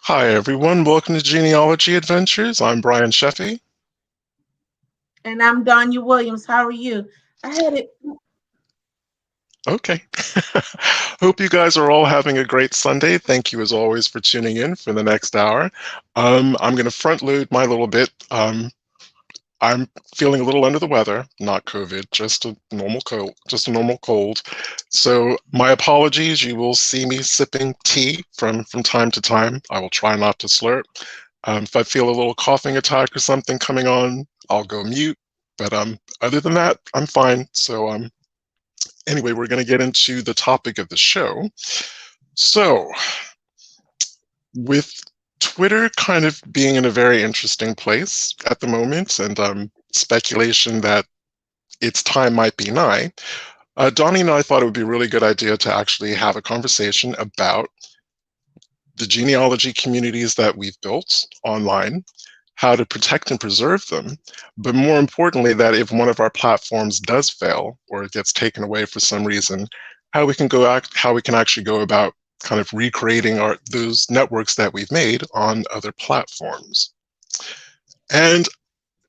Hi, everyone. Welcome to Genealogy Adventures. I'm Brian Sheffy. And I'm Donya Williams. How are you? I had it. Okay. Hope you guys are all having a great Sunday. Thank you, as always, for tuning in for the next hour. I'm going to front load my little bit. I'm feeling a little under the weather, not COVID, just a normal cold, So my apologies. You will see me sipping tea from time to time. I will try not to slurp. If I feel a little coughing attack or something coming on, I'll go mute. But other than that, I'm fine. So anyway, we're going to get into the topic of the show. So with Twitter kind of being in a very interesting place at the moment, and speculation that its time might be nigh, Donnie and I thought it would be a really good idea to actually have a conversation about the genealogy communities that we've built online, how to protect and preserve them, but more importantly, that if one of our platforms does fail or it gets taken away for some reason, how we can actually go about kind of recreating those networks that we've made on other platforms. And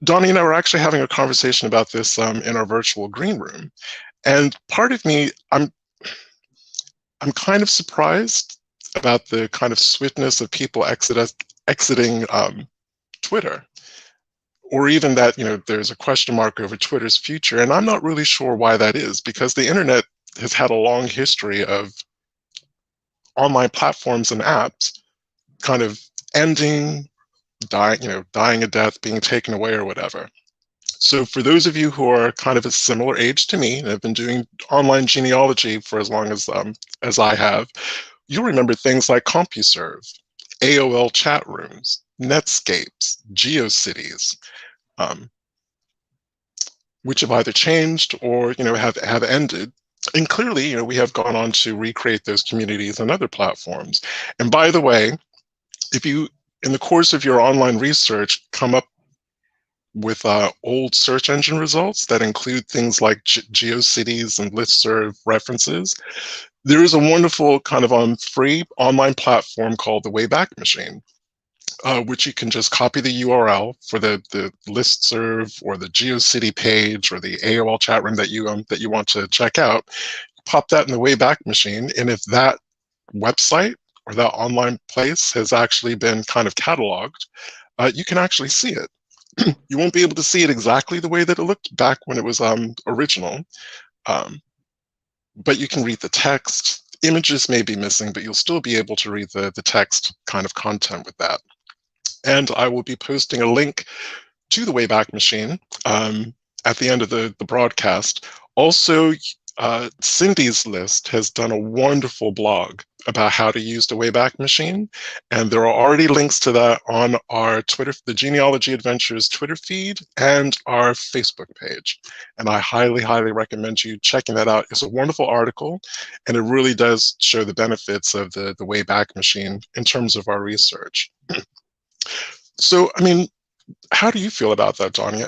Donnie and I were actually having a conversation about this in our virtual green room. And part of me, I'm kind of surprised about the kind of swiftness of people exiting Twitter, or even that there's a question mark over Twitter's future. And I'm not really sure why that is, because the internet has had a long history of online platforms and apps kind of ending, dying a death, being taken away or whatever. So for those of you who are kind of a similar age to me and have been doing online genealogy for as long as I have, you'll remember things like CompuServe, AOL chat rooms, Netscapes, GeoCities, um, which have either changed or have ended. And clearly, we have gone on to recreate those communities on other platforms. And by the way, if you, in the course of your online research, come up with old search engine results that include things like GeoCities and listserv references, there is a wonderful kind of free online platform called the Wayback Machine, which you can just copy the URL for the listserv or the GeoCity page or the AOL chat room that you want to check out. Pop that in the Wayback Machine, and if that website or that online place has actually been kind of cataloged, you can actually see it. You won't be able to see it exactly the way that it looked back when it was original, um, but you can read the text. Images may be missing, but you'll still be able to read the text kind of content with that. And I will be posting a link to the Wayback Machine at the end of the broadcast. Also, Cindy's List has done a wonderful blog about how to use the Wayback Machine, and there are already links to that on our Twitter, the Genealogy Adventures Twitter feed, and our Facebook page. And I highly, highly recommend you checking that out. It's a wonderful article, and it really does show the benefits of the Wayback Machine in terms of our research. So, I mean, how do you feel about that, Donnie?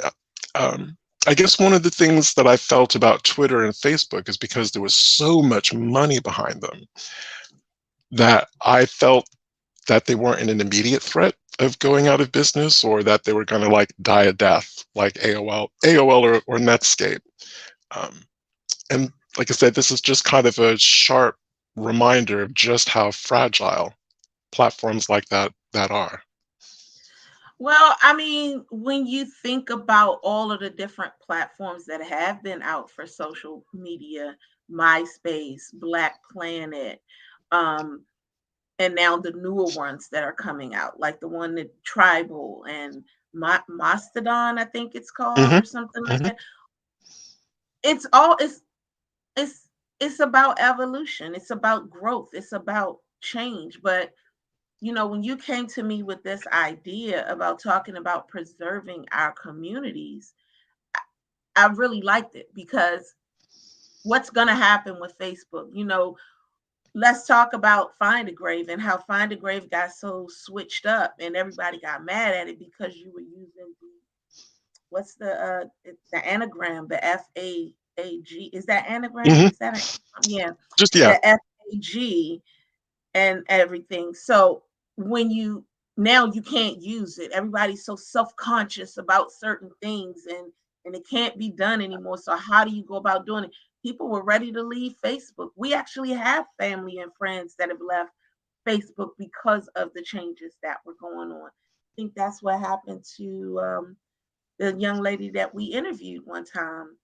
Um, I guess one of the things that I felt about Twitter and Facebook is because there was so much money behind them that I felt that they weren't an immediate threat of going out of business, or that they were going to like die a death like AOL or Netscape. Um, and like I said, this is just kind of a sharp reminder of just how fragile platforms like that are. Well, I mean, when you think about all of the different platforms that have been out for social media, MySpace, Black Planet, um, and now the newer ones that are coming out, like the one that Tribal and Mastodon, I think it's called, Hmm. or something like Hmm. that. It's all it's it's about evolution. It's about growth. It's about change. But when you came to me with this idea about talking about preserving our communities, I really liked it because what's going to happen with Facebook? Let's talk about Find a Grave and how Find a Grave got so switched up and everybody got mad at it because you were using what's the anagram, the FAAG. Is that anagram? Hmm. Is that yeah, Just yeah. the FAG and everything. So when you now you can't use it. Everybody's so self-conscious about certain things, and it can't be done anymore. So how do you go about doing it? People were ready to leave Facebook. We actually have family and friends that have left Facebook because of the changes that were going on. I think that's what happened to the young lady that we interviewed one time.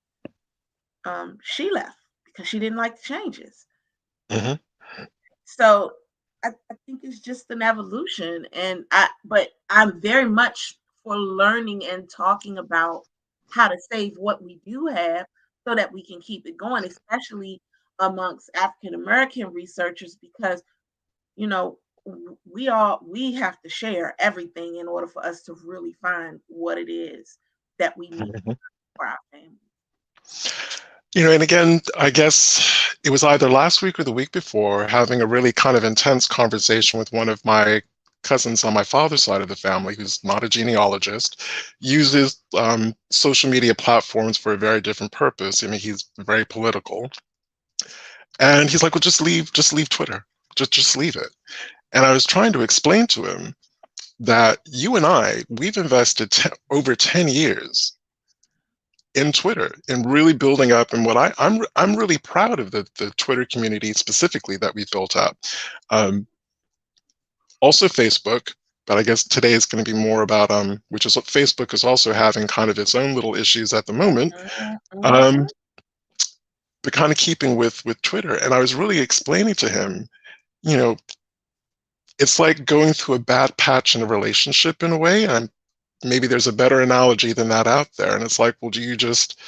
She left because she didn't like the changes. Hmm. So I think it's just an evolution, and but I'm very much for learning and talking about how to save what we do have so that we can keep it going, especially amongst African American researchers, because you know we have to share everything in order for us to really find what it is that we need Hmm. for our family. And again, I guess it was either last week or the week before, having a really kind of intense conversation with one of my cousins on my father's side of the family, who's not a genealogist, uses social media platforms for a very different purpose. I mean, he's very political, and he's like, "Well, just leave Twitter, just leave it." And I was trying to explain to him that you and we've invested over 10 years in Twitter and really building up. And what I'm really proud of the Twitter community specifically that we built up. Um, Also Facebook, but I guess today is going to be more about which is what Facebook is also having kind of its own little issues at the moment. Um, Mhm. but kind of keeping with Twitter, and I was really explaining to him, you know, it's like going through a bad patch in a relationship in a way, and maybe there's a better analogy than that out there. And it's like, well, do you just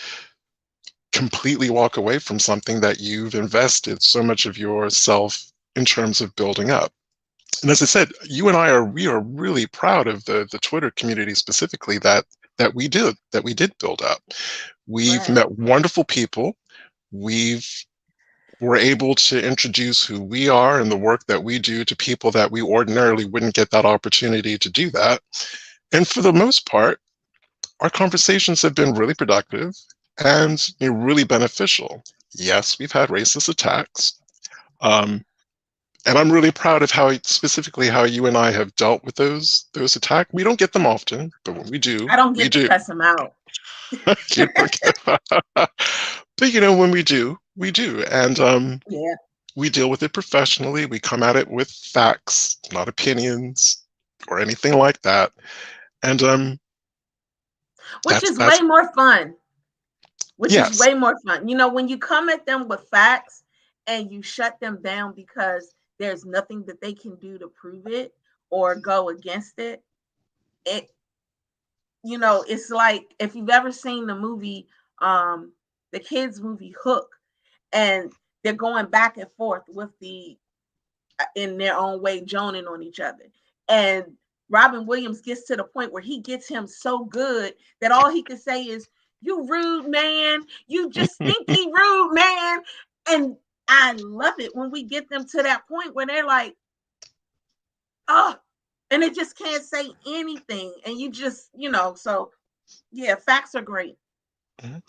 completely walk away from something that you've invested so much of yourself in terms of building up? And as I said, you and we are really proud of the Twitter community specifically that we did build up. We've Right. met wonderful people. We've We're able to introduce who we are and the work that we do to people that we ordinarily wouldn't get that opportunity to do that. And for the most part, our conversations have been really productive and really beneficial. Yes, we've had racist attacks. Um, and I'm really proud of specifically how you and I have dealt with those attacks. We don't get them often, but when we do, I don't we get to do. cuss them out. You don't get, but when we do, we do, and Yeah. we deal with it professionally. We come at it with facts, not opinions or anything like that. And Which is way that's more fun. Which is yes. way more fun. When you come at them with facts and you shut them down because there's nothing that they can do to prove it or go against it, it it's like if you've ever seen the movie, the kids movie Hook, and they're going back and forth with the in their own way joning on each other. And Robin Williams gets to the point where he gets him so good that all he can say is, "You rude man, you just stinky rude man." And I love it when we get them to that point where they're like, "Oh," and they just can't say anything. And you just, so yeah, facts are great. Mhm.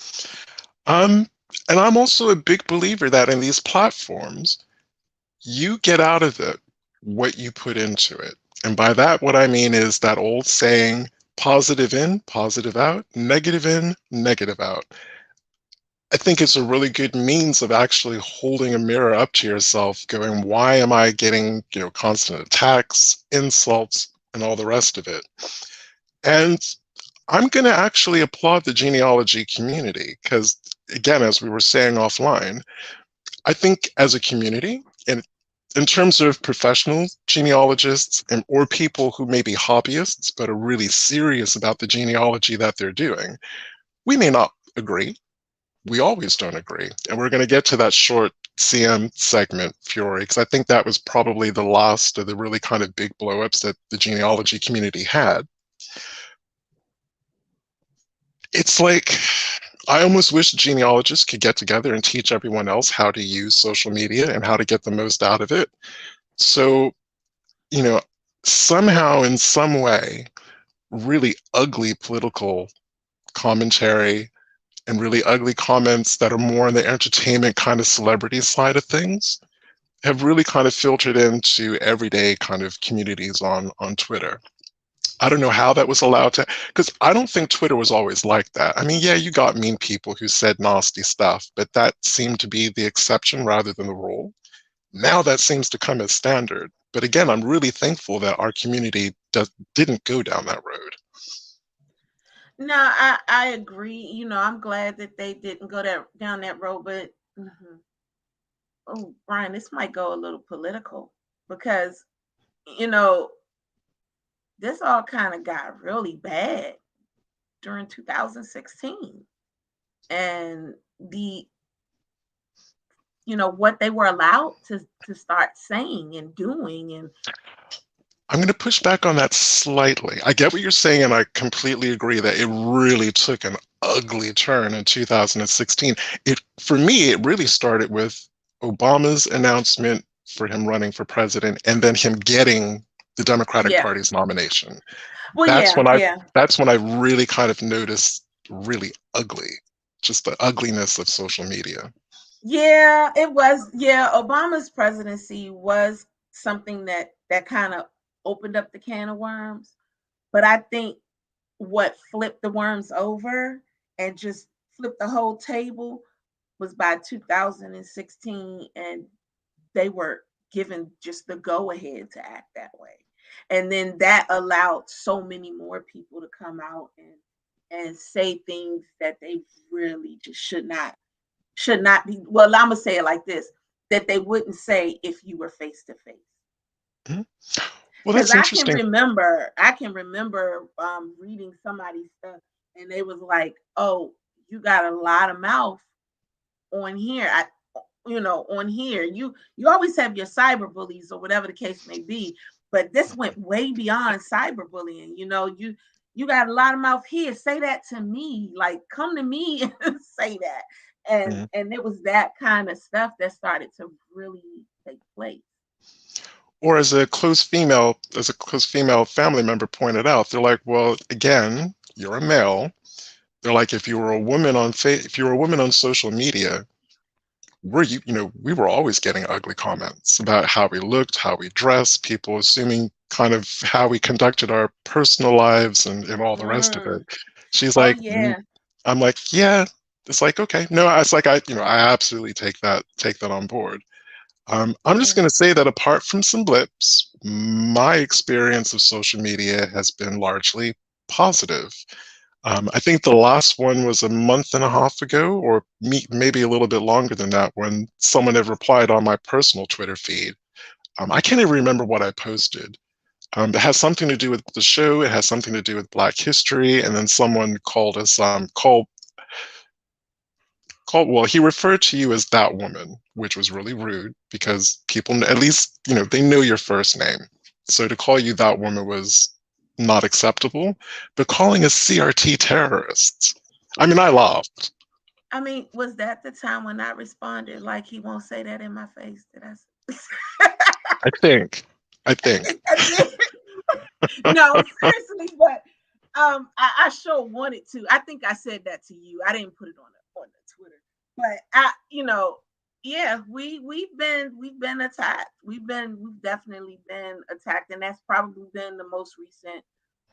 Um, and I'm also a big believer that in these platforms, you get out of it what you put into it. And by that, what I mean is that old saying, positive in, positive out, negative in, negative out. I think it's a really good means of actually holding a mirror up to yourself, going, why am I getting, constant attacks, insults, and all the rest of it? And I'm going to actually applaud the genealogy community because, again, as we were saying offline, I think as a community, in terms of professional genealogists or people who may be hobbyists but are really serious about the genealogy that they're doing, we may not agree. We always don't agree. And we're going to get to that short CM segment, Fury, because I think that was probably the last of the really kind of big blowups that the genealogy community had. It's like, I almost wish genealogists could get together and teach everyone else how to use social media and how to get the most out of it. So, you know, somehow, in some way, really ugly political commentary and really ugly comments that are more on the entertainment kind of celebrity side of things have really kind of filtered into everyday kind of communities on Twitter. I don't know how that was allowed to, because I don't think Twitter was always like that. I mean, yeah, you got mean people who said nasty stuff, but that seemed to be the exception rather than the rule. Now that seems to come as standard. But again, I'm really thankful that our community didn't go down that road. No, I agree. I'm glad that they didn't go down that road. But oh, Brian, this might go a little political because you know this all kind of got really bad during 2016, and the what they were allowed to start saying and doing. And I'm going to push back on that slightly. I get what you're saying, and I completely agree that it really took an ugly turn in 2016. For me, it really started with Obama's announcement for him running for president, and then him getting the Democratic yeah, Party's nomination. well, That's yeah, when I yeah, that's when I really kind of noticed really ugly, just the ugliness of social media. yeah, it was. Yeah, Obama's presidency was something that kind of opened up the can of worms. But I think what flipped the worms over and just flipped the whole table was by 2016, and they were given just the go ahead to act that way. And then that allowed so many more people to come out and say things that they really just should not be. Well, I'm gonna say it like this: that they wouldn't say if you were face to face. Mhm. Well, Because that's I can interesting. remember, I can remember reading somebody's stuff, and they was like, "Oh, you got a lot of mouth on here. On here, you always have your cyber bullies or whatever the case may be, but this went way beyond cyberbullying. You got a lot of mouth here. Say that to me, like come to me and say that." And Mhm. and it was that kind of stuff that started to really take place. Or as a close female family member pointed out, they're like, well, again, you're a male. They're like, if you were a woman on social media, we were always getting ugly comments about how we looked, how we dressed, people assuming kind of how we conducted our personal lives and all the rest of it. Mm. She's Oh like, yeah. I'm like, yeah. It's like, okay, no, it's like I absolutely take that on board. I'm just Yeah. going to say that apart from some blips, my experience of social media has been largely positive. I think the last one was a month and a half ago, or maybe a little bit longer than that, when someone had replied on my personal Twitter feed. I can't even remember what I posted. It has something to do with the show. It has something to do with Black history, and then someone well, he referred to you as that woman, which was really rude because people, at least, they know your first name. So to call you that woman was not acceptable. But calling us CRT terrorists, I mean, I laughed. I mean, was that the time when I responded like he won't say that in my face? Did I say? I think. I think. I did. No, seriously, but I sure wanted to. I think I said that to you. I didn't put it on the Twitter, but yeah, we've been attacked. We've definitely been attacked, and that's probably been the most recent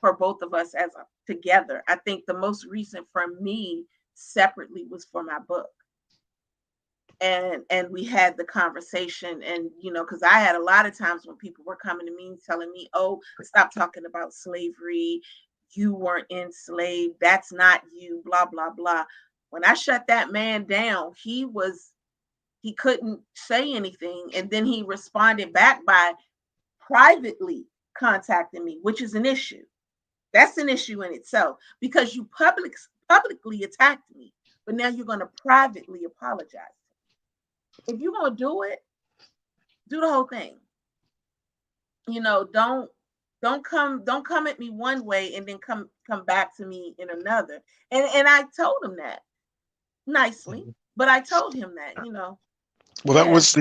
for both of us together. I think the most recent for me separately was for my book, and we had the conversation. And because I had a lot of times when people were coming to me and telling me, "Oh, stop talking about slavery, you weren't enslaved, that's not you, blah blah blah." When I shut that man down, he couldn't say anything, and then he responded back by privately contacting me, which is an issue. That's an issue in itself, because you publicly attacked me, but now you're going to privately apologize. If you're going to do it, do the whole thing. Don't come at me one way and then come back to me in another. And I told him that nicely, but I told him that, Well, that yeah, was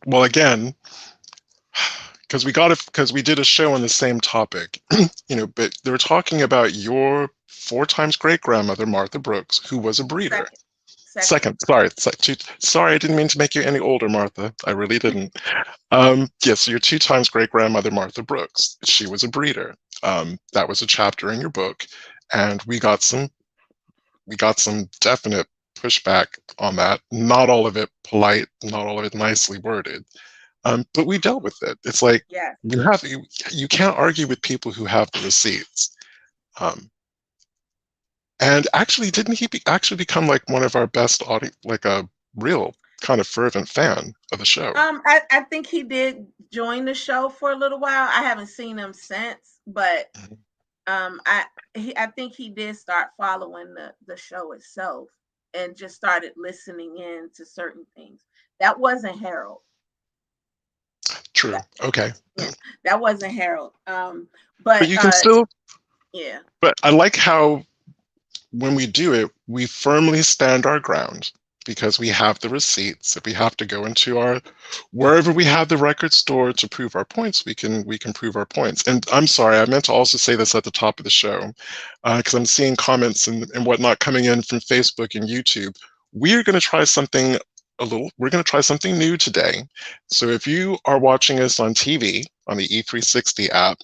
well, again, because we did a show on the same topic, but they were talking about your four times great grandmother, Martha Brooks, who was a breeder. second, second. Second, sorry. Sorry, I didn't mean to make you any older, Martha. I really didn't. Yes, your two times great grandmother, Martha Brooks. She was a breeder. That was a chapter in your book, and we got some definite pushback on that. Not all of it polite, not all of it nicely worded. But we dealt with it. It's like Yes. you can't argue with people who have the receipts. Um, and actually, didn't he actually become like one of our best like a real kind of fervent fan of the show? I think he did join the show for a little while. I haven't seen him since, but Mhm. um, I I think he did start following the show itself and just started listening in to certain things. That wasn't Harold. True. That Okay. yeah, that wasn't Harold. But But you can still. yeah, But I like how when we do it, we firmly stand our ground because we have the receipts. If we have to go into our wherever we have the record store to prove our points, we can prove our points. And I'm sorry, I meant to also say this at the top of the show because I'm seeing comments and whatnot coming in from Facebook and YouTube. We're going to try something we're going to try something new today. So if you are watching us on TV on the E360 app,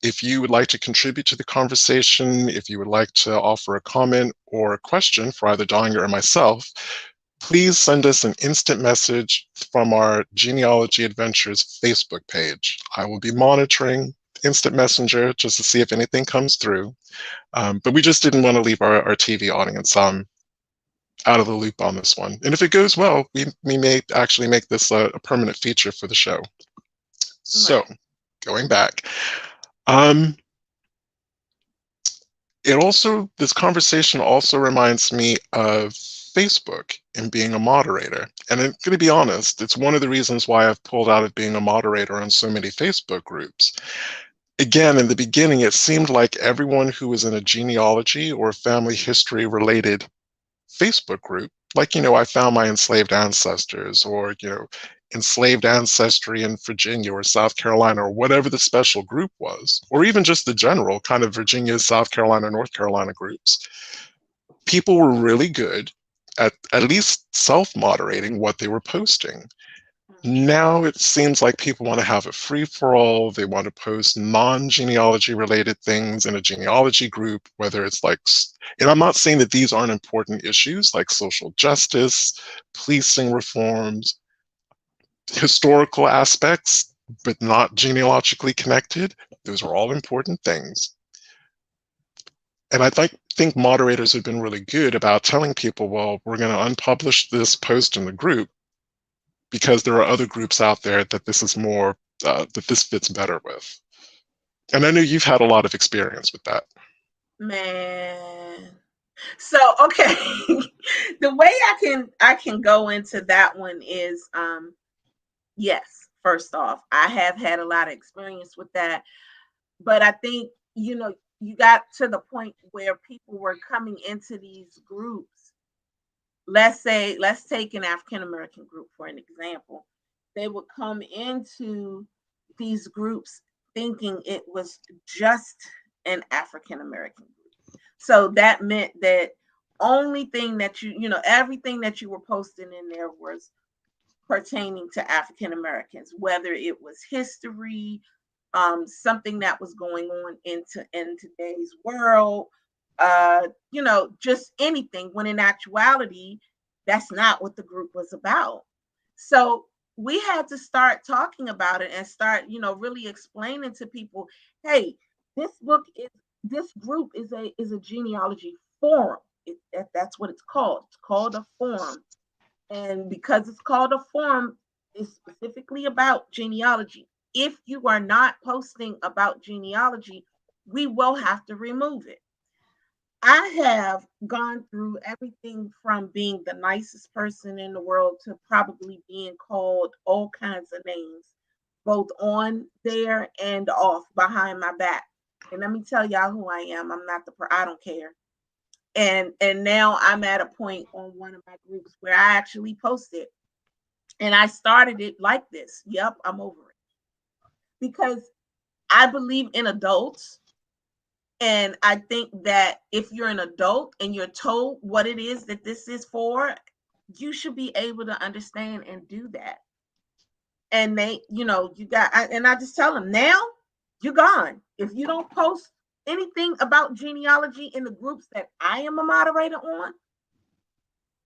if you would like to contribute to the conversation, if you would like to offer a comment or a question for either Danya or myself, please send us an instant message from our Genealogy Adventures Facebook page. I will be monitoring Instant Messenger just to see if anything comes through. But we just didn't want to leave our TV audience out of the loop on this one. And if it goes well, we may actually make this a permanent feature for the show. So, right, going back. Um, this conversation also reminds me of Facebook and being a moderator. And I'm going to be honest, it's one of the reasons why I've pulled out of being a moderator on so many Facebook groups. Again, in the beginning, it seemed like everyone who was in a genealogy or family history related Facebook group, like, I found my enslaved ancestors, or, enslaved ancestry in Virginia or South Carolina, or whatever the special group was, or even just the general kind of Virginia, South Carolina, North Carolina groups. People were really good at least self moderating what they were posting. Now it seems like people want to have a free for all. They want to post non genealogy related things in a genealogy group, whether it's like, and I'm not saying that these aren't important issues like social justice, policing reforms, historical aspects, but not genealogically connected. Those are all important things. And think moderators have been really good about telling people, well, we're going to unpublish this post in the group because there are other groups out there that this is more that this fits better with. And I know you've had a lot of experience with that. man. So okay, the way I can go into that one is yes. First off, I have had a lot of experience with that, but I think you got to the point where people were coming into these groups. Let's take an African American group for an example. They would come into these groups thinking it was just an African American group. So that meant that only thing that everything that you were posting in there was pertaining to African Americans, whether it was history, something that was going on in today's world, just anything. When in actuality, that's not what the group was about. So we had to start talking about it and start, really explaining to people, hey, this group is a genealogy forum. That's what it's called. It's called a forum, and because it's called a forum, it's specifically about genealogy. If you are not posting about genealogy, we will have to remove it. I have gone through everything from being the nicest person in the world to probably being called all kinds of names, both on there and off behind my back. And let me tell y'all who I am. I'm not I don't care. And now I'm at a point on one of my groups where I actually posted, and I started it like this. Yep, I'm over it. Because I believe in adults. And I think that if you're an adult and you're told what it is that this is for, you should be able to understand and do that. And they, you got, and I just tell them now, you're gone. If you don't post anything about genealogy in the groups that I am a moderator on,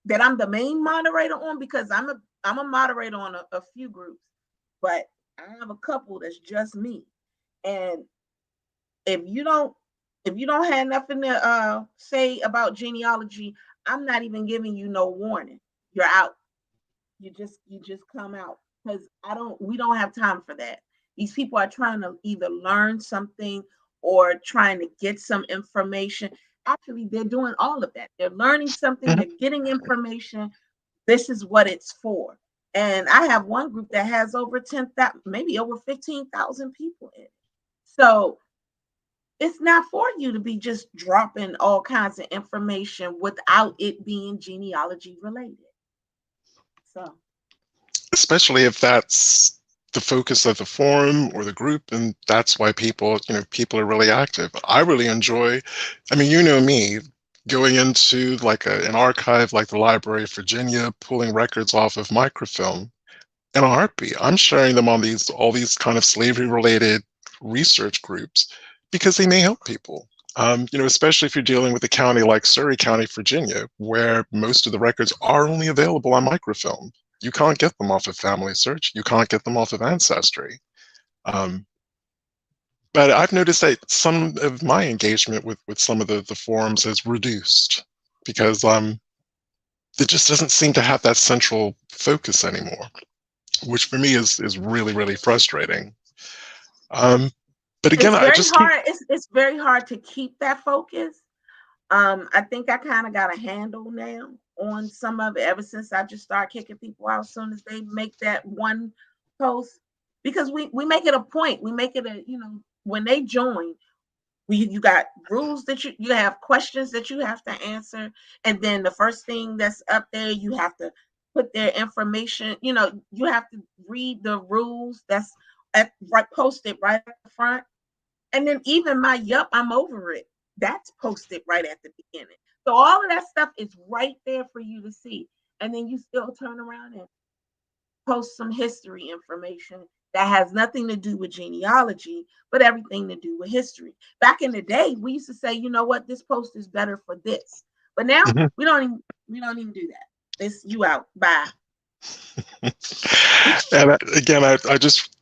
that I'm the main moderator on, because I'm a moderator on a few groups, but I have a couple that's just me. And if you don't have nothing to say about genealogy, I'm not even giving you no warning. You're out. You just come out, because we don't have time for that. These people are trying to either learn something or trying to get some information. Actually, they're doing all of that. They're learning something, Mhm. they're getting information. This is what it's for. And I have one group that has over 10,000, maybe over 15,000 people in it. So it's not for you to be just dropping all kinds of information without it being genealogy related. So, Especially if that's the focus of the forum or the group, and that's why people are really active. I really enjoy, I mean, you know me, going into like an archive like the Library of Virginia, pulling records off of microfilm in a heartbeat. I'm sharing them on these all these kind of slavery related research groups because they may help people. Especially if you're dealing with a county like Surrey County, Virginia, where most of the records are only available on microfilm. You can't get them off of Family Search. You can't get them off of Ancestry. Um, but I've noticed that some of my engagement with some of the forums has reduced because it just doesn't seem to have that central focus anymore, which for me is really, really frustrating. Um, but again, it's I very just keep. hard. It's very hard to keep that focus. I think I kind of got a handle now on some of it ever since I just started kicking people out as soon as they make that one post. Because we make it a point. We make it a, when they join, you got rules that you have questions that you have to answer, and then the first thing that's up there, you have to put their information. You have to read the rules that's right, posted right at the front. And then even my yup, I'm over it, that's posted right at the beginning. So all of that stuff is right there for you to see. And then you still turn around and post some history information that has nothing to do with genealogy, but everything to do with history. Back in the day, we used to say, you know what, this post is better for this. But now Mhm. we don't even do that. It's you out. Bye. And again, I just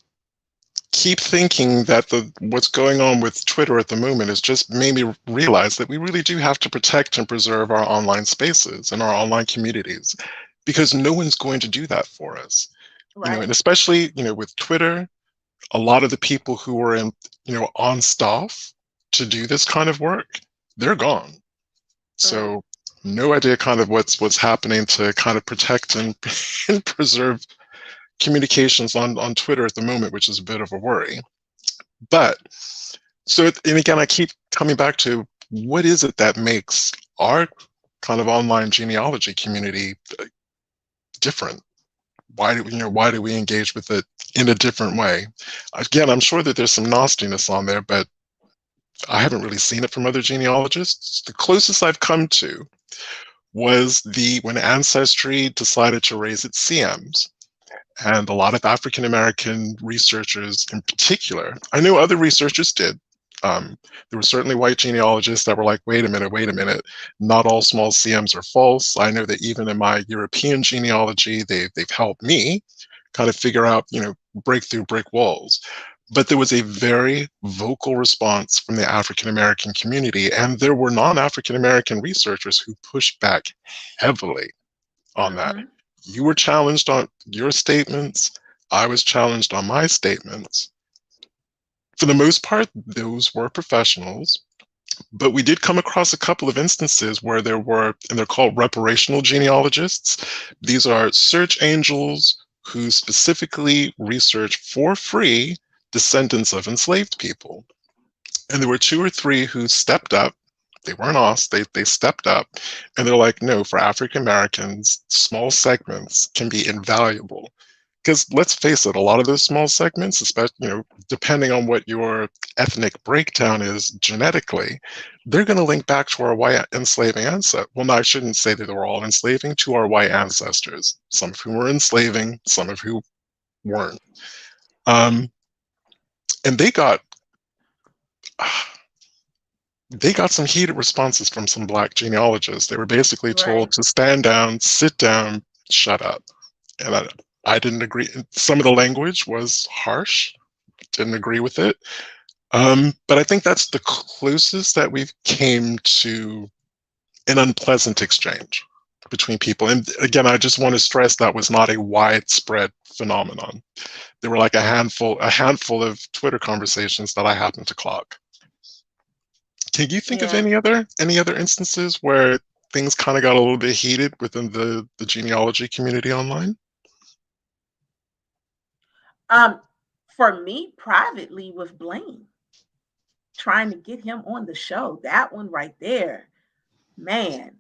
keep thinking that the what's going on with Twitter at the moment has just made me realize that we really do have to protect and preserve our online spaces and our online communities because no one's going to do that for us. And Right. especially, with Twitter, a lot of the people who are on staff to do this kind of work, they're gone. Mm. So no idea kind of what's happening to kind of protect and, and preserve communications on Twitter at the moment, which is a bit of a worry. But and again, I keep coming back to what is it that makes our kind of online genealogy community different? Why do we engage with it in a different way? Again, I'm sure that there's some nastiness on there, but I haven't really seen it from other genealogists. The closest I've come to was the when Ancestry decided to raise its CMs. And a lot of African American researchers in particular, I know other researchers did. There were certainly white genealogists that were like, wait a minute, not all small CMs are false. I know that even in my European genealogy, they've helped me kind of figure out, break through brick walls. But there was a very vocal response from the African American community, and there were non African American researchers who pushed back heavily on that. Mm-hmm. You were challenged on your statements. I was challenged on my statements. For the most part, those were professionals, but we did come across a couple of instances where and they're called reparational genealogists. These are search angels who specifically research for free descendants of enslaved people. And there were two or three who stepped up. They weren't us, they stepped up and they're like, no, for African Americans, small segments can be invaluable. Because let's face it, a lot of those small segments, especially, depending on what your ethnic breakdown is genetically, they're going to link back to our white enslaving ancestors. Well, no, I shouldn't say that they were all enslaving, to our white ancestors, some of whom were enslaving, some of who weren't. Um, and they got some heated responses from some black genealogists. They were basically told Right. to stand down, sit down, shut up. And I didn't agree. Some of the language was harsh. Didn't agree with it. But I think that's the closest that we've came to an unpleasant exchange between people. And again, I just want to stress that was not a widespread phenomenon. There were like a handful of Twitter conversations that I happened to clock. Can you think of Yeah. any other instances where things kind of got a little bit heated within the genealogy community online? Um, for me privately with Blaine, trying to get him on the show, that one right there, man,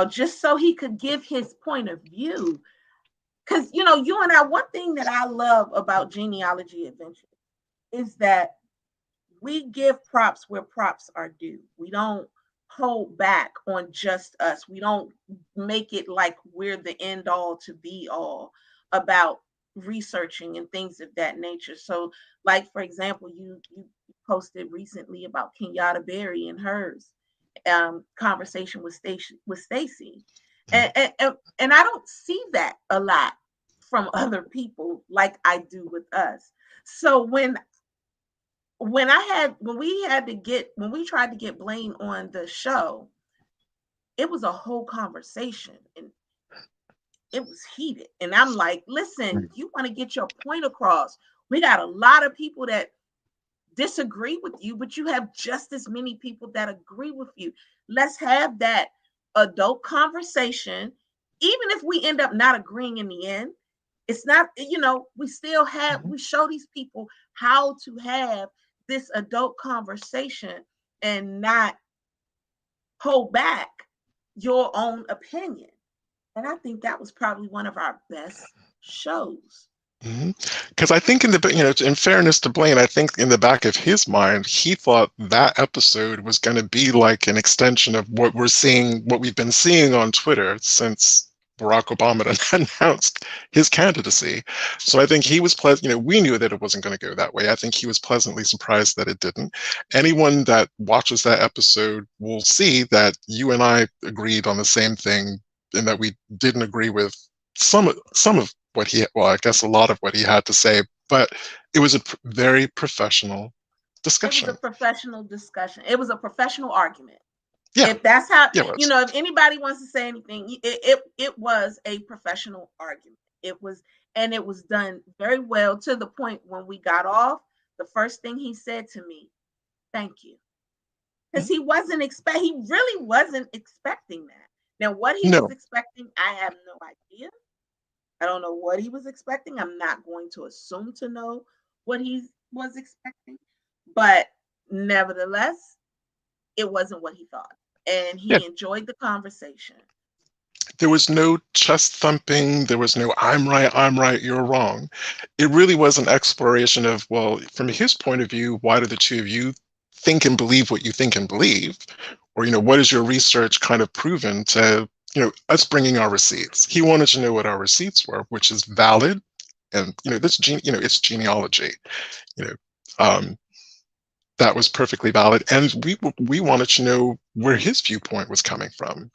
just so he could give his point of view. Because you and I, one thing that I love about Genealogy Adventure is that we give props where props are due. We don't hold back on just us. We don't make it like we're the end all to be all about researching and things of that nature. So, like for example, you posted recently about Kenyatta Berry and hers conversation with Stacy, Mhm. and I don't see that a lot from other people like I do with us. So when we tried to get Blaine on the show, it was a whole conversation and it was heated. And I'm like, listen, you want to get your point across. We got a lot of people that disagree with you, but you have just as many people that agree with you. Let's have that adult conversation. Even if we end up not agreeing in the end, it's not, we still have, Mhm. we show these people how to have this adult conversation and not hold back your own opinion. And I think that was probably one of our best shows. Because I think in fairness to Blaine, I think in the back of his mind, he thought that episode was going to be like an extension of what we've been seeing on Twitter since Barack Obama announced his candidacy. So I think he was pleasant. We knew that it wasn't going to go that way. I think he was pleasantly surprised that it didn't. Anyone that watches that episode will see that you and I agreed on the same thing, and that we didn't agree with some of well, I guess a lot of what he had to say, but it was a very professional It was a discussion. professional discussion. It was a professional argument. Yeah, If that's how, yeah, it was. if anybody wants to say anything, it was a professional argument. It was, and it was done very well to the point when we got off. The first thing he said to me, "Thank you," because Mhm. he really wasn't expecting that. Now, what he was No, expecting, I have no idea. I don't know what he was expecting. I'm not going to assume to know what he was expecting, but nevertheless, it wasn't what he thought. And yeah, he enjoyed the conversation. there was no chest thumping. There was no I'm right, you're wrong. It really was an exploration of, well, from his point of view, why do the two of you think and believe what you think and believe? Or, what is your research kind of proven to, us bringing our receipts? He wanted to know what our receipts were, which is valid. And, it's genealogy, you know, um, that was perfectly valid. And we wanted to know where his viewpoint was coming from.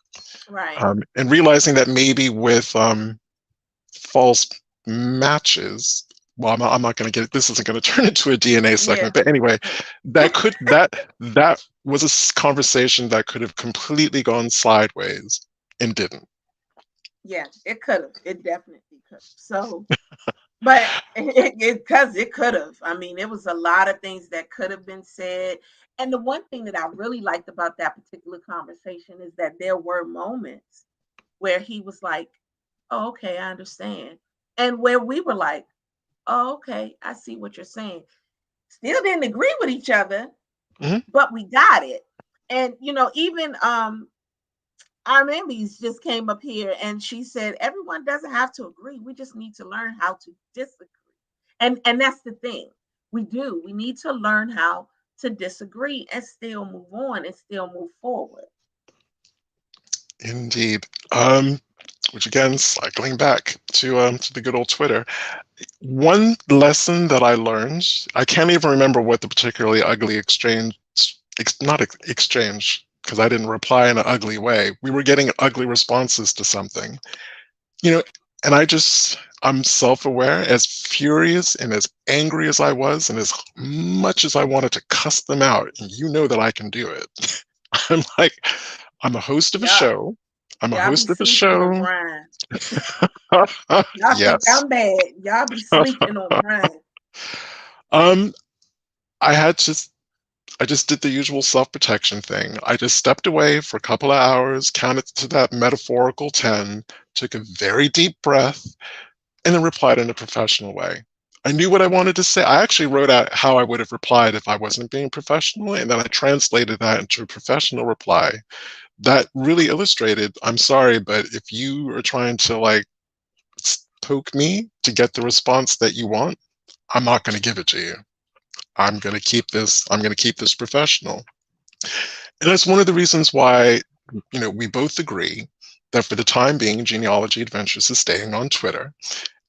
Right. And realizing that maybe with false matches, well, I'm not going to get this isn't going to turn into a DNA Yeah. segment, but anyway, that was a conversation that could have completely gone sideways and didn't. Yeah, it could have. It definitely could. So, but because it could have. I mean, it was a lot of things that could have been said. And the one thing that I really liked about that particular conversation is that there were moments where he was like, "Oh, okay, I understand." And where we were like, "Oh, okay, I see what you're saying." Still didn't agree with each other, Mhm. but we got it. And even Armeni's just came up here and she said everyone doesn't have to agree. We just need to learn how to disagree. And that's the thing. We do. We need to learn how to disagree and still move on and still move forward. Indeed. Which again, cycling back to the good old Twitter. One lesson that I learned, I can't even remember what the particularly ugly exchange, not exchange, because I didn't reply in an ugly way. We were getting ugly responses to something, you know, and I'm self-aware, as furious and as angry as I was, and as much as I wanted to cuss them out, and you know that I can do it. I'm like, I'm a host of a Y'all, show. I'm a y'all be host of a sleeping on show. Brian. Y'all think Yes. I'm bad. Y'all be sleeping on Brian. Um, I had to I just did the usual self-protection thing. I just stepped away for a couple of hours, counted to that metaphorical 10, took a very deep breath, and then replied in a professional way. I knew what I wanted to say. I actually wrote out how I would have replied if I wasn't being professional, and then I translated that into a professional reply. That really illustrated, I'm sorry, but if you are trying to like poke me to get the response that you want, I'm not going to give it to you. I'm going to keep this professional. And that's one of the reasons why, we both agree that for the time being, Genealogy Adventures is staying on Twitter.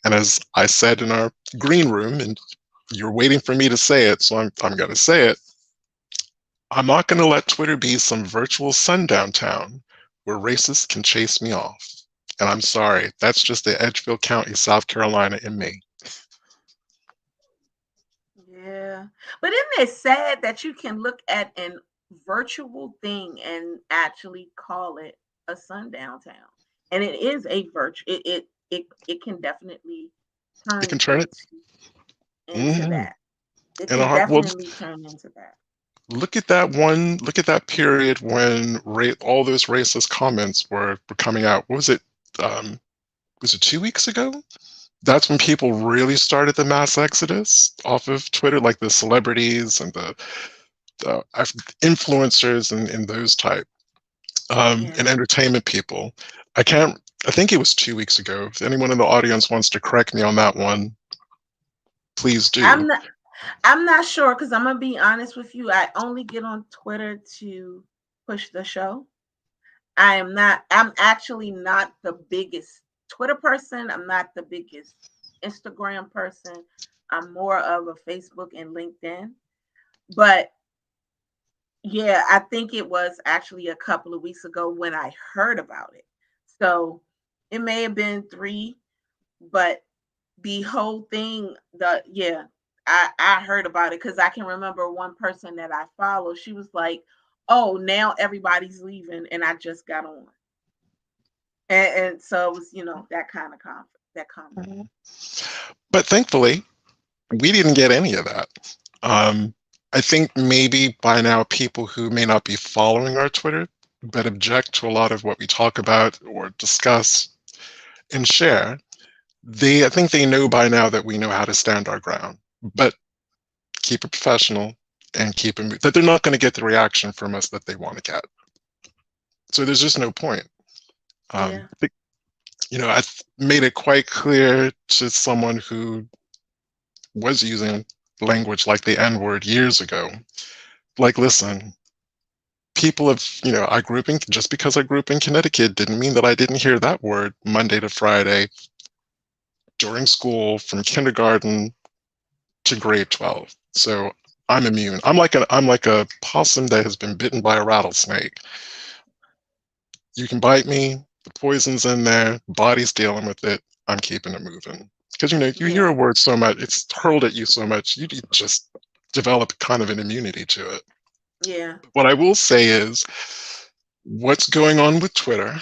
And as I said in our green room, and you're waiting for me to say it, so I'm going to say it. I'm not going to let Twitter be some virtual sundown town where racists can chase me off. And I'm sorry, that's just the Edgefield County, South Carolina in me. Yeah. But isn't it sad that you can look at an virtual thing and actually call it a sundown town? And it is a virtue. It can definitely It can turn turn it. into Hmm. that. It And a can heart. Well, definitely turn into that. look at that period when all those racist comments were coming out. What was it? Was it 2 weeks ago? That's when people really started the mass exodus off of Twitter, like the celebrities and the influencers and those type, and Yeah. entertainment people. I can't. I think it was 2 weeks ago. If anyone in the audience wants to correct me on that one, please do. I'm not I'm not sure because I'm gonna be honest with you. I only get on Twitter to push the show. I'm actually not the biggest Twitter person. I'm not the biggest Instagram person. I'm more of a Facebook and LinkedIn. But yeah, I think it was actually a couple of weeks ago when I heard about it. So it may have been 3, but the whole thing, I heard about it because I can remember one person that I follow. She was like, "Oh, now everybody's leaving," and I just got on, and so it was, that kind of that comment. Mhm. But thankfully, we didn't get any of that. Um, I think maybe by now people who may not be following our Twitter but object to a lot of what we talk about or discuss and share, I think they know by now that we know how to stand our ground. But keep it professional and that they're not going to get the reaction from us that they want to get. So there's just no point. Yeah, I think, made it quite clear to someone who was using language like the N word years ago. Like, listen, people have, just because I grew up in Connecticut didn't mean that I didn't hear that word Monday to Friday during school from kindergarten to grade 12. So I'm immune. I'm like a possum that has been bitten by a rattlesnake. You can bite me, the poison's in there, body's dealing with it. I'm keeping it moving. Because you hear a yeah, word so much, it's hurled at you so much, you just develop kind of an immunity to it. yeah, What I will say is what's going on with Twitter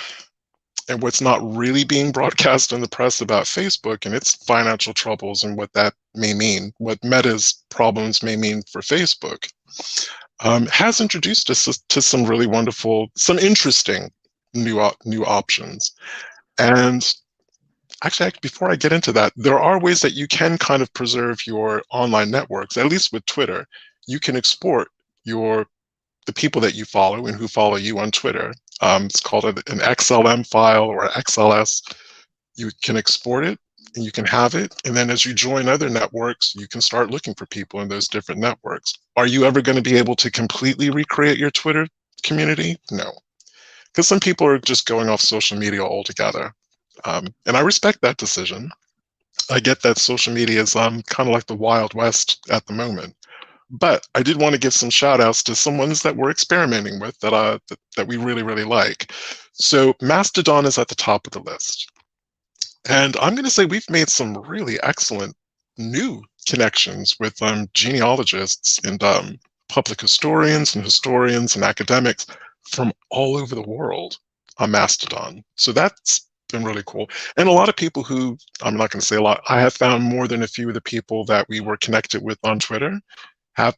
and what's not really being broadcast in the press about Facebook and its financial troubles and what that may mean, what Meta's problems may mean for Facebook, has introduced us to some really wonderful, some interesting new options. And actually, before I get into that, there are ways that you can kind of preserve your online networks. At least with Twitter, you can export your the people that you follow and who follow you on Twitter It's called an XLM file or XLS. You can export it and you can have it. And then as you join other networks, you can start looking for people in those different networks. Are you ever going to be able to completely recreate your Twitter community? No, because some people are just going off social media altogether. And I respect that decision. I get that social media is kind of like the Wild West at the moment. But I did want to give some shout outs to some ones that we're experimenting with that we really, really like. So Mastodon is at the top of the list. And I'm going to say we've made some really excellent new connections with genealogists and public historians and academics from all over the world on Mastodon. So that's been really cool. And a lot of people who, I'm not going to say a lot, I have found more than a few of the people that we were connected with on Twitter have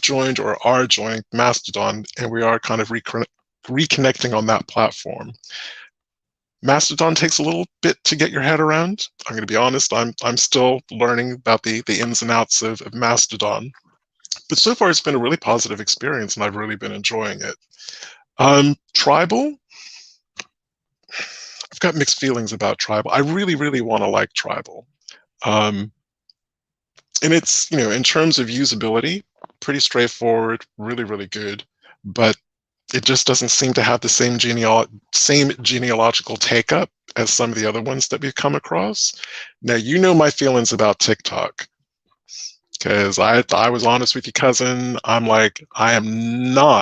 joined or are joining Mastodon, and we are kind of reconnecting on that platform. Mastodon takes a little bit to get your head around. I'm going to be honest, I'm still learning about the ins and outs of Mastodon. But so far, it's been a really positive experience, and I've really been enjoying it. Tribal, I've got mixed feelings about Tribal. I really, really want to like Tribal. Um, and it's, in terms of usability, pretty straightforward, really, really good. But it just doesn't seem to have the same genealogical take up as some of the other ones that we've come across. Now, you know my feelings about TikTok, because I was honest with you, cousin. I'm like, I don't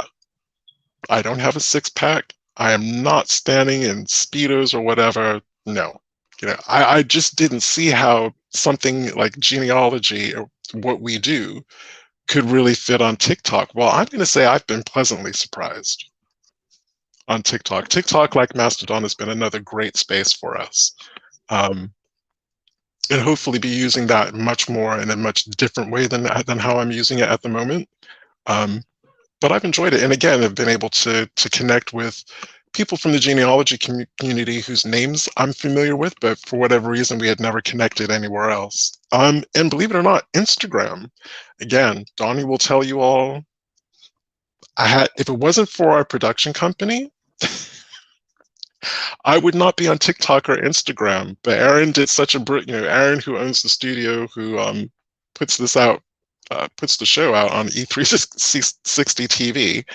have a six pack. I am not standing in Speedos or whatever. No. I just didn't see how something like genealogy or what we do could really fit on TikTok. Well, I'm going to say I've been pleasantly surprised on TikTok. TikTok, like Mastodon, has been another great space for us. Um, and hopefully be using that much more in a much different way than how I'm using it at the moment. Um, but I've enjoyed it. And again, I've been able to connect with people from the genealogy community whose names I'm familiar with, but for whatever reason, we had never connected anywhere else. And believe it or not, Instagram, again, Donnie will tell you all, if it wasn't for our production company, I would not be on TikTok or Instagram. But Aaron did such a Aaron, who owns the studio, who puts this out, puts the show out on E360 TV.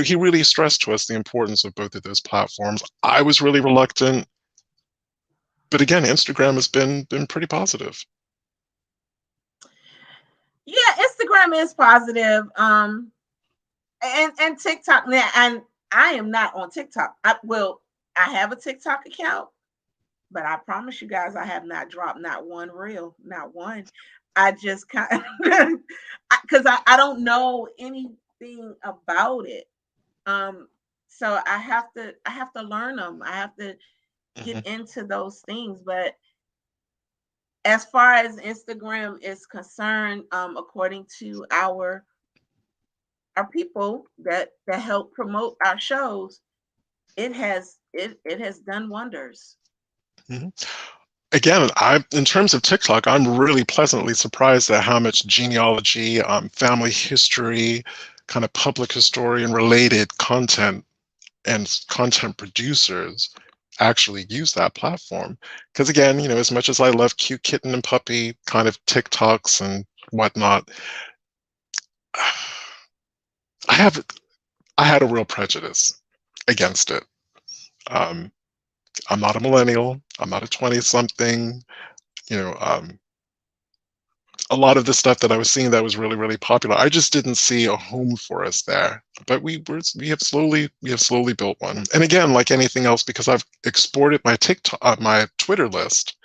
He really stressed to us the importance of both of those platforms. I was really reluctant, but again, Instagram has been pretty positive. Yeah, Instagram is positive. And TikTok. And I am not on TikTok. I have a TikTok account, but I promise you guys, I have not dropped not one reel, not one. I just kind of because I don't know anything about it. So I have to learn them. I have to get into those things. But as far as Instagram is concerned, according to our people that help promote our shows, it has done wonders. Mm-hmm. Again, in terms of TikTok, I'm really pleasantly surprised at how much genealogy, family history, kind of public historian related content and content producers actually use that platform. Because again, as much as I love cute kitten and puppy kind of TikToks and whatnot, I had a real prejudice against it. Um, I'm not a millennial. I'm not a 20-something. A lot of the stuff that I was seeing that was really, really popular, I just didn't see a home for us there. But we have slowly built one. And again, like anything else, because I've exported my my Twitter list,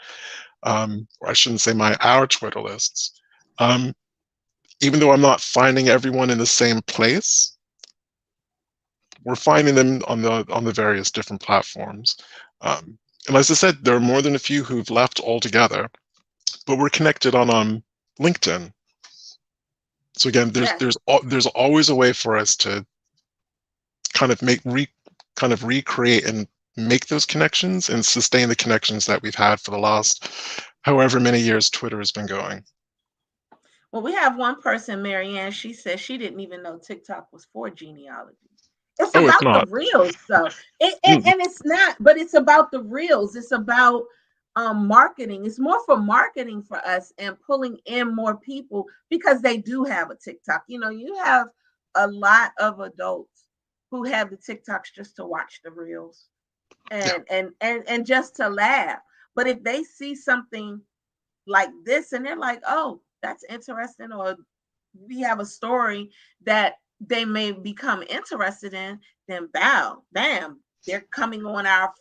or I shouldn't say our Twitter lists. Even though I'm not finding everyone in the same place, we're finding them on the various different platforms. And as I said, there are more than a few who've left altogether, but we're connected on LinkedIn. So again, Yes. there's always a way for us to kind of recreate and make those connections and sustain the connections that we've had for the last however many years Twitter has been going. Well, we have one person, Marianne. She said she didn't even know TikTok was for genealogy. It's Oh, it's about the not. real stuff. Mm. And it's not, but it's about the reels. It's about marketing. It's more for marketing for us and pulling in more people because they do have a TikTok. You know, you have a lot of adults who have the TikToks just to watch the reels Yeah. and just to laugh. But if they see something like this and they're like, oh, that's interesting, or we have a story that they may become interested in, then bow, bam, they're coming on our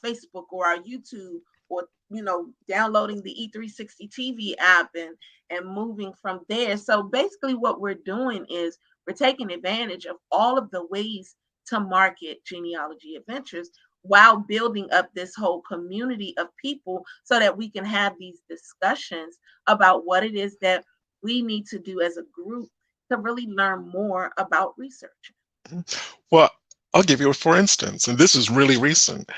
Facebook or our YouTube, or downloading the E360 TV app and moving from there. So basically what we're doing is we're taking advantage of all of the ways to market Genealogy Adventures while building up this whole community of people so that we can have these discussions about what it is that we need to do as a group to really learn more about research. Well, I'll give you a for instance, and this is really recent.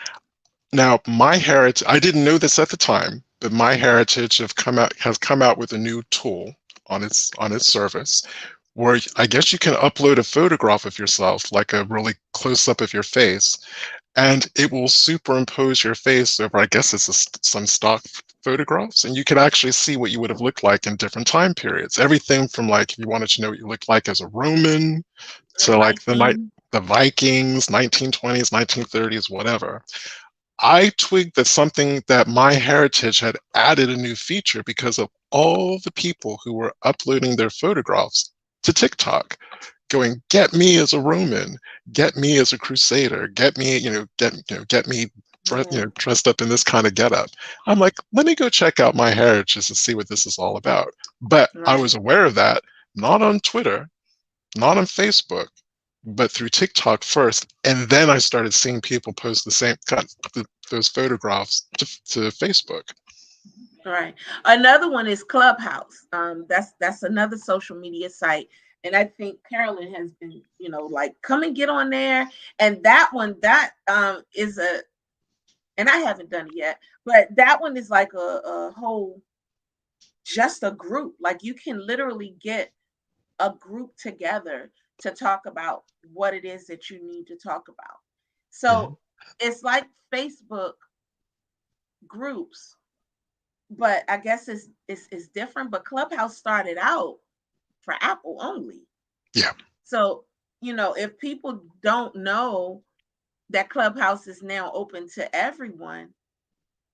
Now, my heritage, I didn't know this at the time, but my heritage has come out with a new tool on its service where I guess you can upload a photograph of yourself, like a really close up of your face, and it will superimpose your face over, I guess it's some stock photographs, and you could actually see what you would have looked like in different time periods. Everything from like if you wanted to know what you looked like as a Roman The to like Viking. the Vikings, 1920s, 1930s, whatever. I twigged that something that my heritage had added a new feature because of all the people who were uploading their photographs to TikTok, going, "Get me as a Roman, get me as a Crusader, get me, get me, Yeah, dressed up in this kind of getup." I'm like, let me go check out my heritage to see what this is all about. But I right. was aware of that not on Twitter, not on Facebook, but through TikTok first, and then I started seeing people post the same kind those photographs to Facebook. Right. Another one is Clubhouse. That's another social media site. And I think Carolyn has been, like, come and get on there. And that one, that is and I haven't done it yet, but that one is like a whole, just a group. Like you can literally get a group together to talk about what it is that you need to talk about. Mhm. So it's like Facebook groups, but I guess it's different. But Clubhouse started out for Apple only. Yeah. So, if people don't know that Clubhouse is now open to everyone,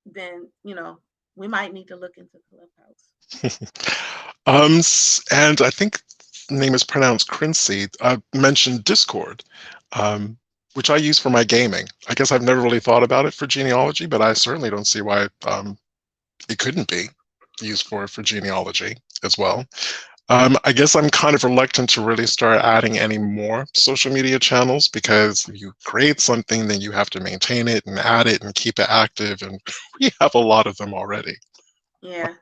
then, we might need to look into Clubhouse. And I think the name is pronounced Quincy. Mentioned Discord, um, which I use for my gaming. I guess I've never really thought about it for genealogy, but I certainly don't see why it couldn't be used for genealogy as well. I guess I'm kind of reluctant to really start adding any more social media channels because if you create something, then you have to maintain it and add it and keep it active, and we have a lot of them already. Yeah.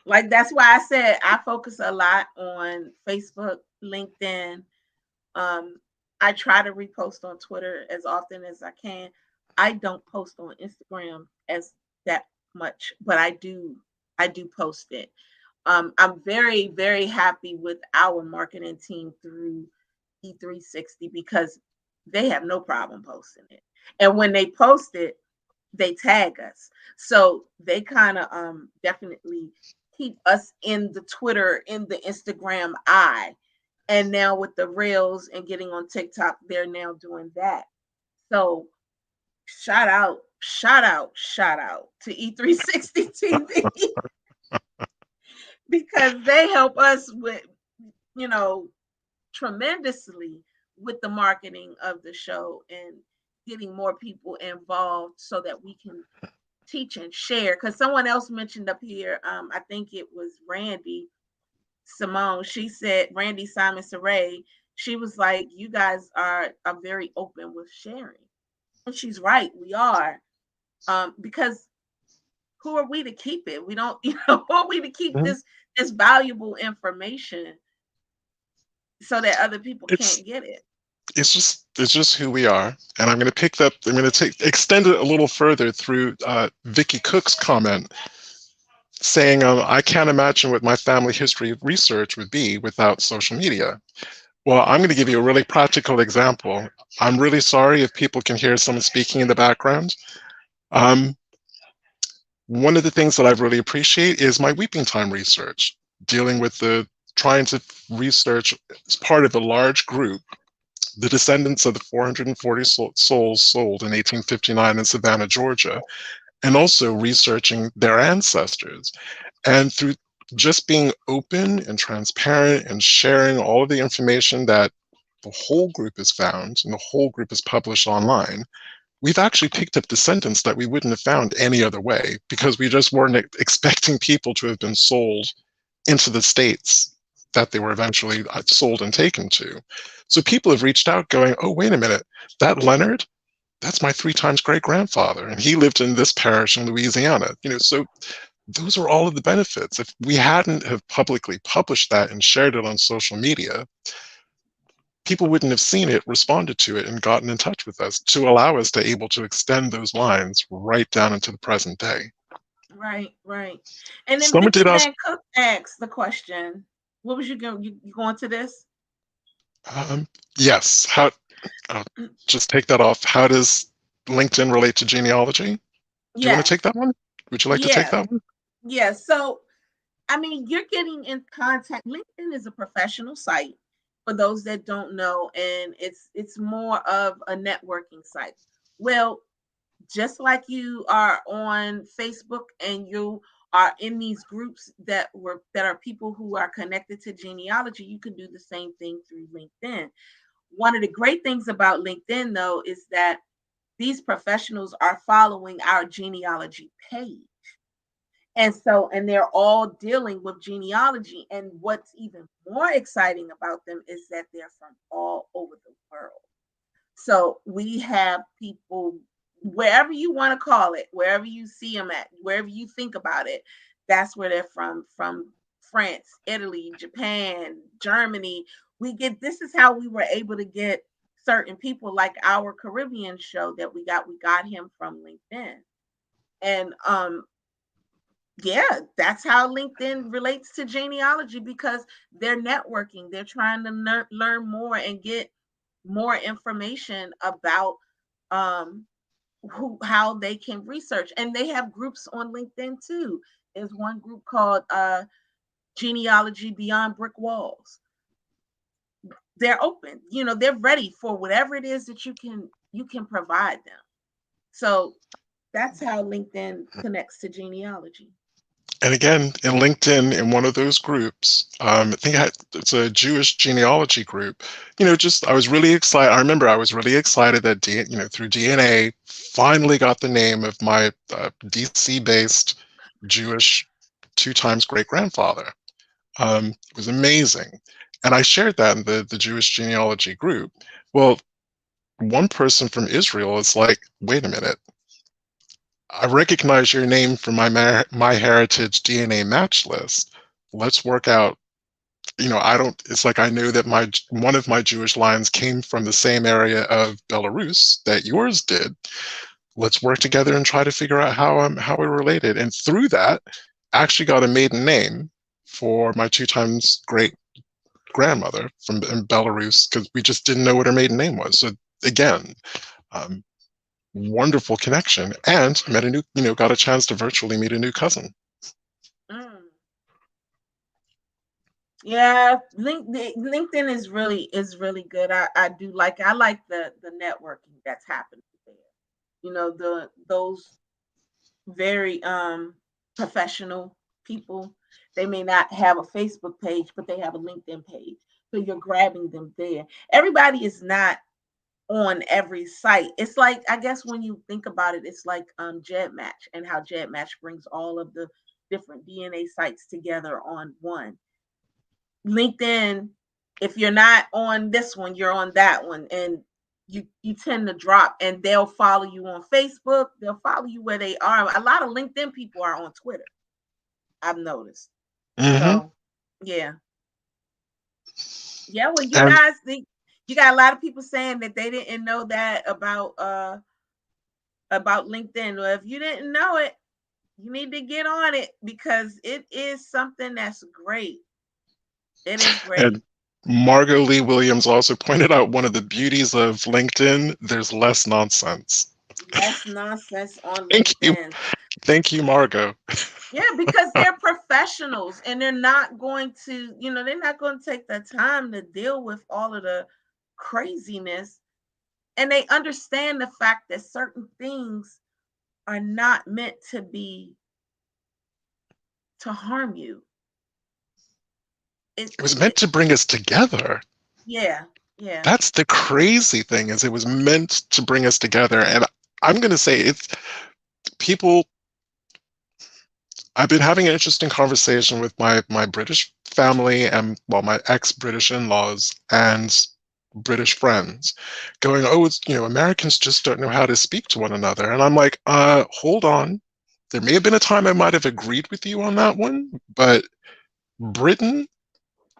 Like that's why I said I focus a lot on Facebook, LinkedIn. Um, I try to repost on Twitter as often as I can. I don't post on Instagram as that much, but I do post it. I'm very, very happy with our marketing team through E360 because they have no problem posting it. And when they post it, they tag us. So they kind of definitely keep us in the Twitter, in the Instagram eye. And now with the reels and getting on TikTok, they're now doing that. So shout out to E360 TV because they help us with, you know, tremendously with the marketing of the show and getting more people involved so that we can teach and share. Because someone else mentioned up here, I think it was Randy Simone. She said, Randy Simon Saray, she was like, you guys are very open with sharing. And she's right, we are. Because who are we to keep it? We don't, who are we to keep Mhm. this valuable information so that other people It's can't get it? it's just who we are, and I'm going to pick up. I'm going to extend it a little further through Vicky Cook's comment saying, "I can't imagine what my family history research would be without social media." Well, I'm going to give you a really practical example. I'm really sorry if people can hear someone speaking in the background. Um, One of the things that I really appreciate is my weeping time research, dealing with the trying to research as part of a large group the descendants of the 440 souls sold in 1859 in Savannah, Georgia, and also researching their ancestors. And through just being open and transparent and sharing all of the information that the whole group has found and the whole group is published online, we've actually picked up descendants that we wouldn't have found any other way because we just weren't expecting people to have been sold into the states that they were eventually sold and taken to. So people have reached out going, oh, wait a minute, that Leonard, that's my three times great grandfather, and he lived in this parish in Louisiana. So those are all of the benefits. If we hadn't have publicly published that and shared it on social media, people wouldn't have seen it, responded to it, and gotten in touch with us to allow us to able to extend those lines right down into the present day. Right, right. And then Someone Vicky did ask, Van Cook asked the question. What was you going? You going to this? um, yes, how, I'll just take that off. How does LinkedIn relate to genealogy? Do you want to Yes. take that one? Would you like to take Yeah. that one? Yeah. So I mean, you're getting in contact. LinkedIn is a professional site for those that don't know, and it's more of a networking site. Well, just like you are on Facebook and you are in these groups that are people who are connected to genealogy, you can do the same thing through LinkedIn. One of the great things about LinkedIn though is that these professionals are following our genealogy page. And they're all dealing with genealogy. And what's even more exciting about them is that they're from all over the world. So we have people wherever you want to call it, wherever you see them at, wherever you think about it, that's where they're from France, Italy, Japan, Germany. This is how we were able to get certain people like our Caribbean show that we got him from LinkedIn. And yeah, that's how LinkedIn relates to genealogy because they're networking. They're trying to learn more and get more information about um, how they can research. And they have groups on LinkedIn too. There's one group called Genealogy Beyond Brick Walls. They're open. They're ready for whatever it is that you can provide them. So that's how LinkedIn connects to genealogy. And again, in LinkedIn, in one of those groups, I think it's a Jewish genealogy group. Just I was really excited. I remember I was really excited that through DNA, finally got the name of my DC-based Jewish two times great grandfather. It was amazing, and I shared that in the Jewish genealogy group. Well, one person from Israel is like, "Wait a minute, I recognize your name from my heritage DNA match list. Let's work out. I don't. It's like I know that my one of my Jewish lines came from the same area of Belarus that yours did. Let's work together and try to figure out how we're related. And through that, actually got a maiden name for my two times great grandmother from in Belarus because we just didn't know what her maiden name was. So again, um, wonderful connection and met a new, got a chance to virtually meet a new cousin. Mm. Yeah, LinkedIn is really good. I like the networking that's happening there. Those very professional people, they may not have a Facebook page, but they have a LinkedIn page. So you're grabbing them there. Everybody is not on every site. It's like, I guess when you think about it, it's like GEDmatch and how GEDmatch brings all of the different DNA sites together on one. LinkedIn, if you're not on this one, you're on that one, and you tend to drop, and they'll follow you on Facebook. They'll follow you where they are. A lot of LinkedIn people are on Twitter. I've noticed. Hmm. So, yeah, yeah. Well, you And guys think you got a lot of people saying that they didn't know that about LinkedIn. Well, if you didn't know it, you need to get on it because it is something that's great. It is and great. Margot Lee Williams also pointed out one of the beauties of LinkedIn, there's less nonsense. Less nonsense on Thank you. LinkedIn. Thank you, Margot. Yeah, because they're professionals and they're not going to, they're not going to take the time to deal with all of the craziness. And they understand the fact that certain things are not meant to be to harm you. It was meant to bring us together. Yeah, yeah. That's the crazy thing is it was meant to bring us together. And I'm going to say it's people. I've been having an interesting conversation with my British family and well, my ex-British in-laws and British friends, going, "Oh, it's Americans just don't know how to speak to one another." And I'm like, hold on. There may have been a time I might have agreed with you on that one, but Britain,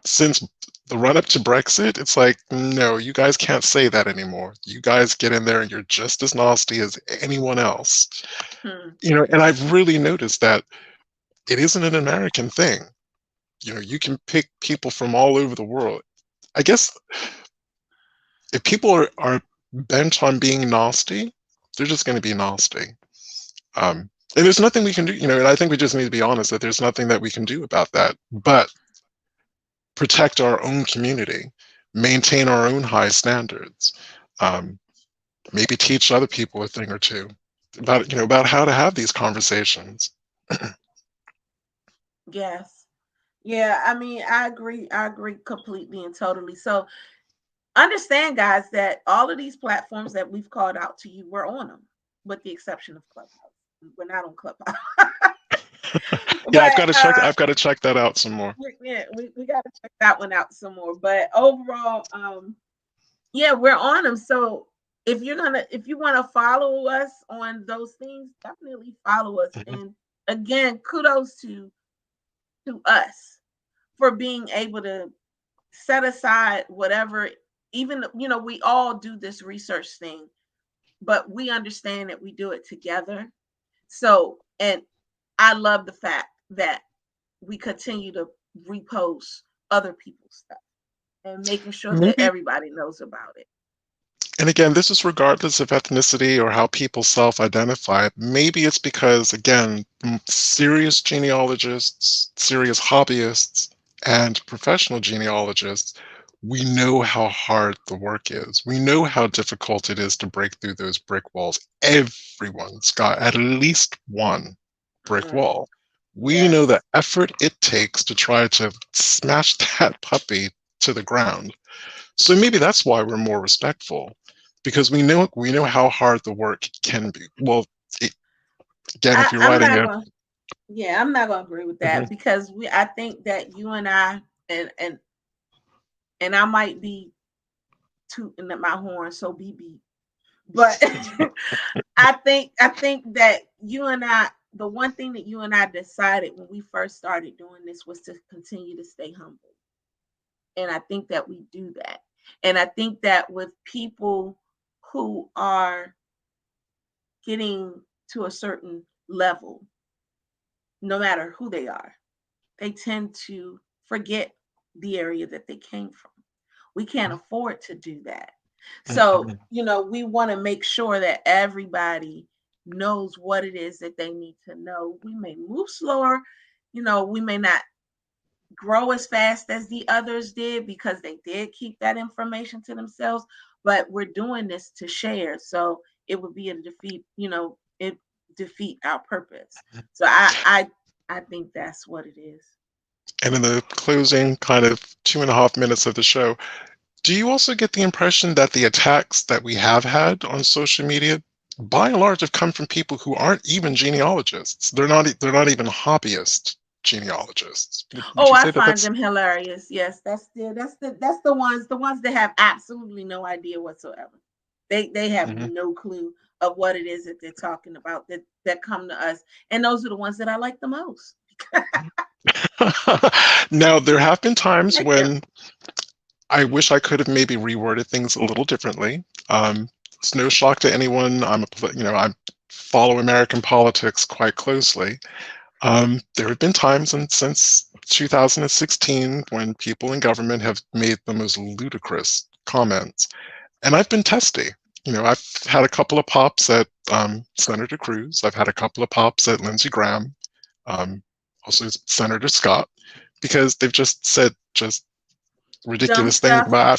since the run up to Brexit, it's like, no, you guys can't say that anymore. You guys get in there and you're just as nasty as anyone else. Hmm. And I've really noticed that it isn't an American thing. You can pick people from all over the world. I guess if people are bent on being nasty, they're just going to be nasty. And there's nothing we can do, and I think we just need to be honest that there's nothing that we can do about that. But protect our own community, maintain our own high standards, um, maybe teach other people a thing or two about how to have these conversations. Yes. Yeah, I mean, I agree. I agree completely and totally. So understand, guys, that all of these platforms that we've called out to you, we're on them, with the exception of Clubhouse. We're not on Clubhouse. Yeah, But I've got to check that out some more. we got to check that one out some more. But overall, yeah, we're on them. So if you want to follow us on those things, definitely follow us. Mhm. And again, kudos to us for being able to set aside whatever, even we all do this research thing, but we understand that we do it together. So, and I love the fact that we continue to repost other people's stuff and making sure that Maybe, everybody knows about it. and again, this is regardless of ethnicity or how people self-identify. Maybe it's because, again, serious genealogists, serious hobbyists, and professional genealogists, we know how hard the work is. We know how difficult it is to break through those brick walls. Everyone's got at least one brick Mm, wall. We know yes. the effort it takes to try to smash that puppy to the ground. So maybe that's why we're more respectful, because we know how hard the work can be. Well, it, again, if you're I'm writing not a gonna. Yeah, I'm not gonna agree with mhm, that because I think that you and I and I might be tooting at my horn, so be beat. But I think that you and I, the one thing that you and I decided when we first started doing this was to continue to stay humble. And I think that we do that. And I think that with people who are getting to a certain level, no matter who they are, they tend to forget the area that they came from. We can't afford to do that. So, mhm. we want to make sure that everybody knows what it is that they need to know. We may move slower, we may not grow as fast as the others did because they did keep that information to themselves, but we're doing this to share. So it would be a defeat, it defeat our purpose. So I think that's what it is. And in the closing kind of 2.5 minutes of the show, do you also get the impression that the attacks that we have had on social media, by and large, have come from people who aren't even genealogists? They're not even hobbyist genealogists. Would Oh, you I say that find that's them hilarious. Yes, that's the ones that have absolutely no idea whatsoever. They have mhm. no clue of what it is that they're talking about that come to us. And those are the ones that I like the most. Now, there have been times Like them. when I wish I could have maybe reworded things a little differently. It's no shock to anyone. I follow American politics quite closely. There have been times and since 2016 when people in government have made the most ludicrous comments, and I've been testy. I've had a couple of pops at Senator Cruz. I've had a couple of pops at Lindsey Graham, um, also Senator Scott, because they've just said just Dumb ridiculous things stuff.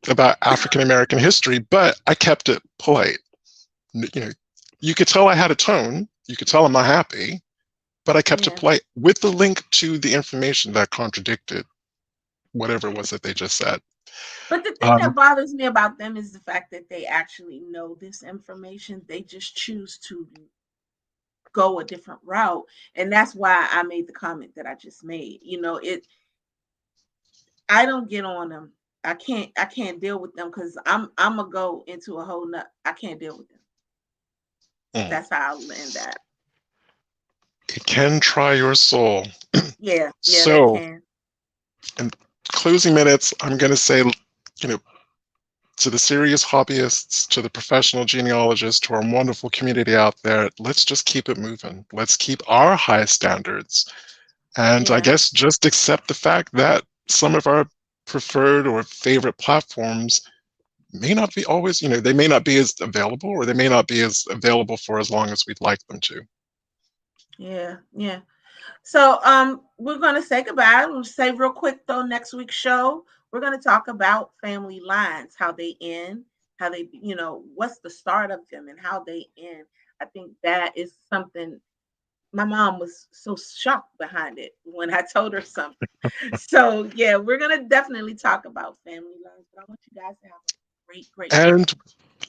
about African American history. But I kept it polite. You know, you could tell I had a tone. You could tell I'm not happy, but I kept it Yeah. polite with the link to the information that contradicted whatever it was that they just said. But the thing that Um, bothers me about them is the fact that they actually know this information. They just choose to go a different route. And that's why I made the comment that I just made. I don't get on them. I can't deal with them because I'm gonna go into a whole nut. I can't deal with them. mm, That's how I'll end that. it can try your soul. Yeah, yeah, they So, can. in closing minutes, I'm going to say, know, to the serious hobbyists, to the professional genealogists, to our wonderful community out there, let's just keep it moving. Let's keep our high standards. And I Yeah, guess just accept the fact that some of our preferred or favorite platforms may not be always, they may not be as available, or they may not be as available for as long as we'd like them to. yeah, yeah. So we're gonna say goodbye. We'll say real quick though, next week's show, we're gonna talk about family lines, how they end, how they, what's the start of them and how they end. I think that is something my mom was so shocked behind it when I told her something. So yeah, we're gonna definitely talk about family lines, but I want you guys to have a great, great night.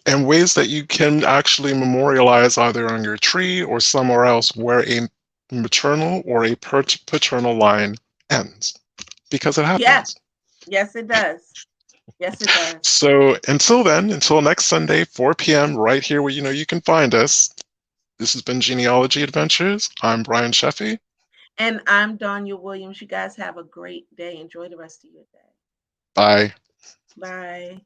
And ways that you can actually memorialize either on your tree or somewhere else where a maternal or a paternal line ends, because it Yeah, happens. yes it does. Yes it does. So until then, until next Sunday, 4 p.m., right here where you can find us, this has been Genealogy Adventures. I'm Brian Sheffy. And I'm Danya Williams. You guys have a great day. Enjoy the rest of your day. Bye. Bye.